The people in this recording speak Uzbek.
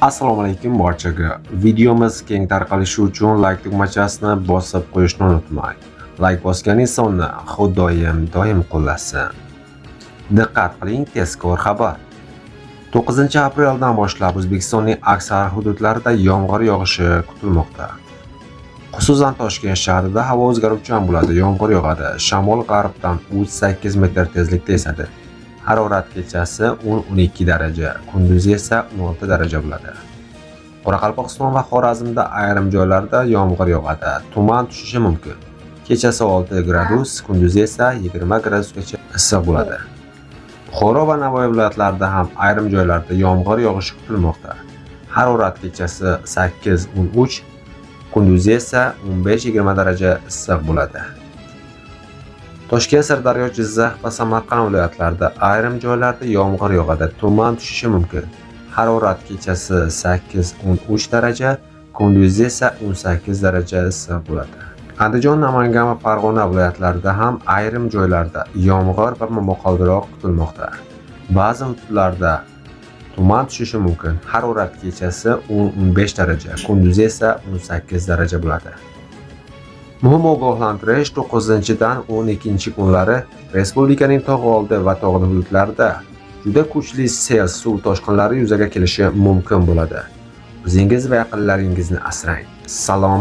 Assalomu alaykum barchaga. Videomiz keng tarqalishi uchun like tugmachasini bosib qo'yishni unutmang. Like bosgan insonni Xudoyim doim qo'llasin. Diqqat qiling, tezkor xabar. 9-apreldan boshlab O'zbekistonning aksar hududlarida yomg'ir yog'ishi kutilmoqda. Xususan Toshkent shahrida havo o'zgaruvchan bo'ladi, yomg'ir yog'adi. Shamol g'arbdan 3-8 metr tezlikda esadi. Harorat kechasi 10-12 daraja, kunduzi esa 16 daraja bo'ladi. Qoraqalpog'iston va Xorazmda ayrim joylarda yomg'ir yog'adi, tuman tushishi mumkin. Kechasi 6 gradus, kunduzi esa 20 gradusgacha issiq bo'ladi. Buxoro va Navoiy viloyatlarida ham ayrim joylarda yomg'ir yog'ishi kutilmoqda. Harorat kechasi 8-13, kunduzi esa 15-20 daraja issiq bo'ladi. Toshkent, Sirdaryo, Jizzax va Samarqand viloyatlarida ayrim joylarda yomg'ir yog'adi, tuman tushishi mumkin. Harorat kechasi 8-13 daraja, kunduzi esa 18 daraja issiq bo'ladi. Andijon, Namangan va Farg'ona viloyatlarida ham ayrim joylarda yomg'ir va momaqaldiroq kutilmoqda. Ba'zi hududlarda tuman tushishi mumkin. Harorat kechasi 10-15 daraja, kunduzi esa 18 daraja bo'ladi. Muhim ogohlantirish: 9-dan 12 kunlari respublikaning tog' oldi va tog'li hududlarida juda kuchli sel, suv toshqinlari yuzaga kelishi mumkin bo'ladi. O'zingiz va yaqinlaringizni asrang. Salom.